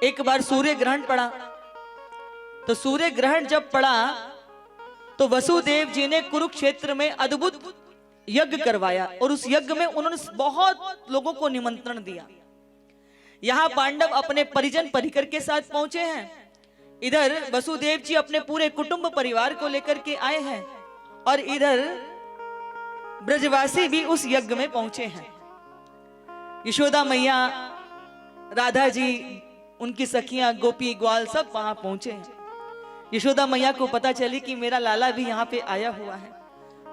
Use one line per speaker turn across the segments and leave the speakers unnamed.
एक बार सूर्य ग्रहण पड़ा। तो सूर्य ग्रहण जब पड़ा तो वसुदेव जी ने कुरुक्षेत्र में अद्भुत यज्ञ करवाया और उस यज्ञ में उन्होंने बहुत लोगों को निमंत्रण दिया। यहां पांडव अपने परिजन परिकर के साथ पहुंचे हैं, इधर वसुदेव जी अपने पूरे कुटुंब परिवार को लेकर के आए हैं और इधर ब्रजवासी भी उस यज्ञ में पहुंचे हैं। यशोदा मैया, राधा जी, उनकी सखियां, गोपी ग्वाल सब वहां पहुंचे हैं। यशोदा मैया को पता चली कि मेरा लाला भी यहाँ पे आया हुआ है।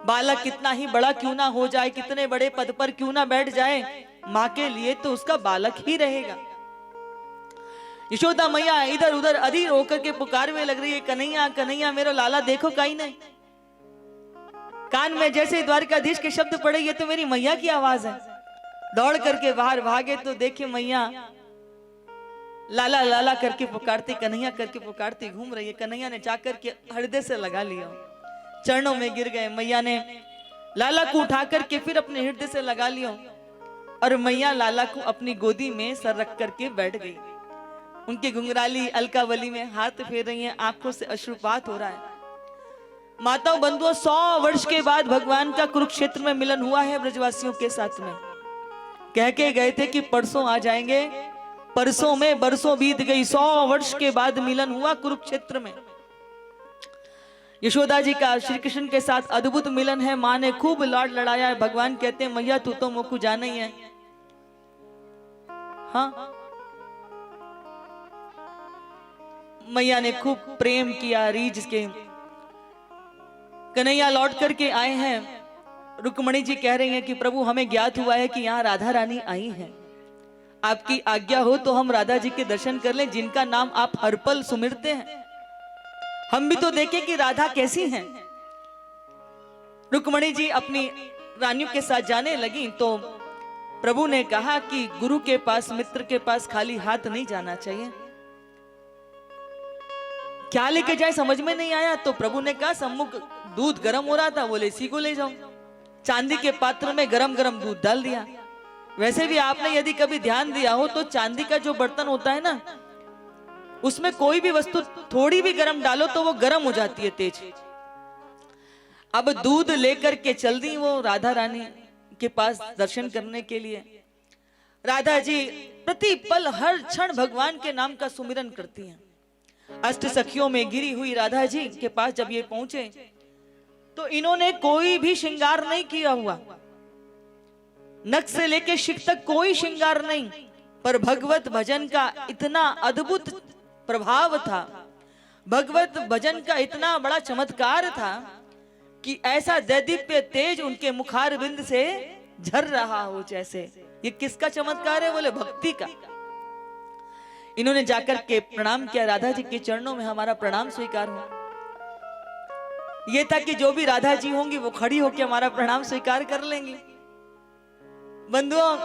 बालक कितना ही बड़ा क्यों ना हो जाए, कितने बड़े पद पर क्यों ना बैठ जाए, माँ के लिए तो उसका बालक ही रहेगा। यशोदा मैया इधर उधर अधीर होकर के पुकारने लग रही है, कन्हैया कन्हैया मेरा लाला देखो कहीं नहीं। कान में जैसे द्वारकाधीश के शब्द पड़े, ये तो मेरी मैया की आवाज है। दौड़ करके बाहर भागे तो देखे मैया लाला लाला करके पुकारती, कन्हैया करके पुकारती घूम रही है। कन्हैया ने जाकर के हृदय से लगा लिया, चरणों में गिर गए। मैया ने लाला को उठा करके फिर अपने हृदय से लगा लिया और मैया लाला को अपनी गोदी में सर रख करके बैठ गई। उनकी घुंघराली अलकावली में हाथ फेर रही हैं, आंखों से अश्रुपात हो रहा है। माताओं बंधुओं, 100 वर्ष के बाद भगवान का कुरुक्षेत्र में मिलन हुआ है ब्रजवासियों के साथ में। कह के गए थे कि परसों आ जाएंगे, परसों में बरसों बीत गई, 100 वर्ष के बाद मिलन हुआ कुरुक्षेत्र में। यशोदा जी का श्री कृष्ण के साथ अद्भुत मिलन है। माँ ने खूब लाड लड़ाया है। भगवान कहते हैं मैया तू तो मोकू जाना ही है। हाँ, मैया ने खूब प्रेम किया रीझ के। कन्हैया लौट करके आए हैं। रुक्मणी जी कह रही हैं कि प्रभु हमें ज्ञात हुआ है कि यहाँ राधा रानी आई हैं, आपकी आज्ञा हो तो हम राधा जी के दर्शन कर लें, जिनका नाम आप हर पल सुमिरते हैं। हम भी तो देखें कि राधा कैसी हैं। रुक्मणी जी अपनी रानियों के साथ जाने लगी तो प्रभु ने कहा कि गुरु के पास, मित्र के पास खाली हाथ नहीं जाना चाहिए। क्या लेके जाए समझ में नहीं आया तो प्रभु ने कहा सम्मुख दूध गर्म हो रहा था, बोले इसी को ले जाओ। चांदी के पात्र में गरम गरम दूध डाल दिया। वैसे भी आपने यदि कभी ध्यान दिया हो तो चांदी का जो बर्तन होता है ना, उसमें कोई भी वस्तु थोड़ी भी गर्म डालो तो वो गर्म हो जाती है तेज। अब दूध लेकर के चल दी वो राधा रानी के पास दर्शन करने के लिए। राधा जी प्रति पल हर क्षण भगवान के नाम का सुमिरन करती हैं। अष्ट सखियों में गिरी हुई राधा जी के पास जब ये पहुंचे तो इन्होंने कोई भी श्रृंगार नहीं किया हुआ, नख से लेके शिख तक कोई श्रृंगार नहीं, पर भगवत भजन का इतना अद्भुत प्रभाव था, भगवत भजन का इतना बड़ा चमत्कार था कि ऐसा दैदीप्य तेज उनके मुखार बिंद से झर रहा हो जैसे। ये किसका चमत्कार है? बोले भक्ति का। इन्होंने जाकर के प्रणाम किया, राधा जी के चरणों में हमारा प्रणाम स्वीकार हो। ये था कि जो भी राधा जी होंगी वो खड़ी होकर हमारा प्रणाम स्वीकार कर लेंगी। बंधुओं,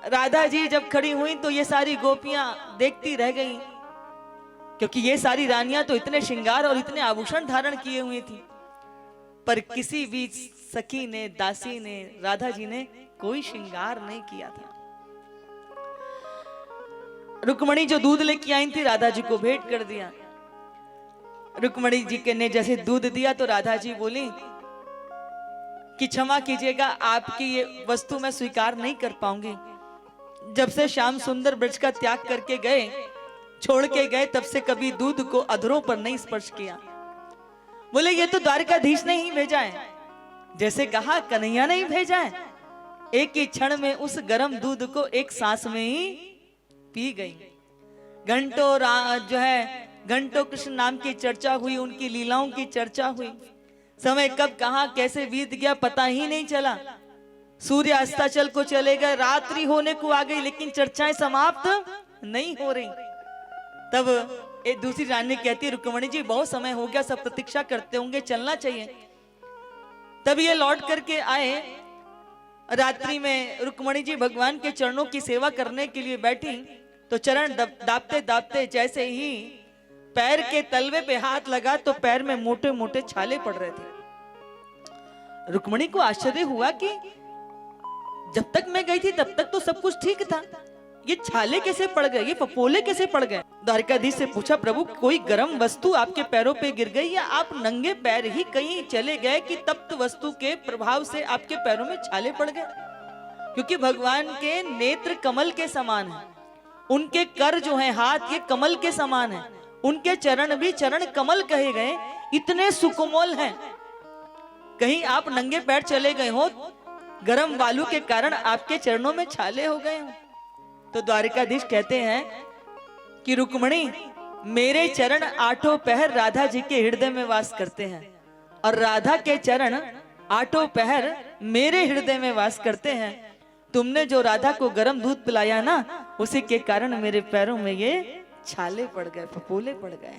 राधा जी जब खड़ी हुई तो ये सारी गोपियां देखती रह गईं, क्योंकि ये सारी रानियां तो इतने श्रृंगार और इतने आभूषण धारण किए हुए थी, पर किसी भी सखी ने, दासी ने, राधा जी ने कोई श्रृंगार नहीं किया था। रुक्मणी जो दूध लेके आई थी राधा जी को भेंट कर दिया। रुक्मणी जी के ने जैसे दूध दिया तो राधा जी बोली कि क्षमा कीजिएगा, आपकी ये वस्तु मैं स्वीकार नहीं कर पाऊंगी। जब से श्याम सुंदर ब्रज का त्याग करके गए, छोड़ के गए, तब से कभी दूध को अधरों पर नहीं स्पर्श किया। बोले ये तो द्वारकाधीश ने ही भेजा है। जैसे कहा कन्हैया ने ही भेजा है। एक ही क्षण में उस गर्म दूध को एक सांस में ही पी गई। घंटों कृष्ण नाम की चर्चा हुई, उनकी लीलाओं की चर्चा हुई। समय कब कहां कैसे बीत गया पता ही नहीं चला। सूर्य अस्ताचल को चले गए, रात्रि होने को आ गई, लेकिन चर्चाएं समाप्त नहीं हो रही। तब एक दूसरी रानी कहती, रुक्मणी जी बहुत समय हो गया, सब प्रतीक्षा करते होंगे, चलना चाहिए। तब ये लौट करके आए। रात्रि में रुक्मणी जी भगवान के चरणों की सेवा करने के लिए बैठी तो चरण दापते दापते जैसे ही पैर के तलवे पे हाथ लगा तो पैर में मोटे मोटे छाले पड़ रहे थे। रुक्मणी को आश्चर्य हुआ कि जब तक मैं गई थी तब तक तो सब कुछ ठीक था, ये छाले कैसे पड़ गए, ये फपोले कैसे पड़ गए? द्वारिकाधीश से पूछा, प्रभु कोई गर्म वस्तु आपके पैरों पे गिर गई या आप नंगे पैर ही कहीं चले गए कि तप्त वस्तु के प्रभाव से आपके पैरों में छाले पड़ गए? क्योंकि भगवान के नेत्र कमल के समान है, उनके कर जो है हाथ ये कमल के समान है, उनके चरण भी चरण कमल कहे गए, इतने सुकोमल हैं। कहीं आप नंगे पैर चले गए हो, गर्म बालू के कारण आपके चरणों में छाले हो गए हो। तो द्वारिकाधीश कहते हैं कि रुक्मणी, मेरे चरण आठों पहर राधा जी के हृदय में वास करते हैं, और राधा के चरण आठों पहर मेरे हृदय में वास करते हैं। तुमने जो राधा को गर्म दूध पिलाया ना, उसी के कारण मेरे पैरों में ये छाले पड़ गए, फफोले पड़ गए।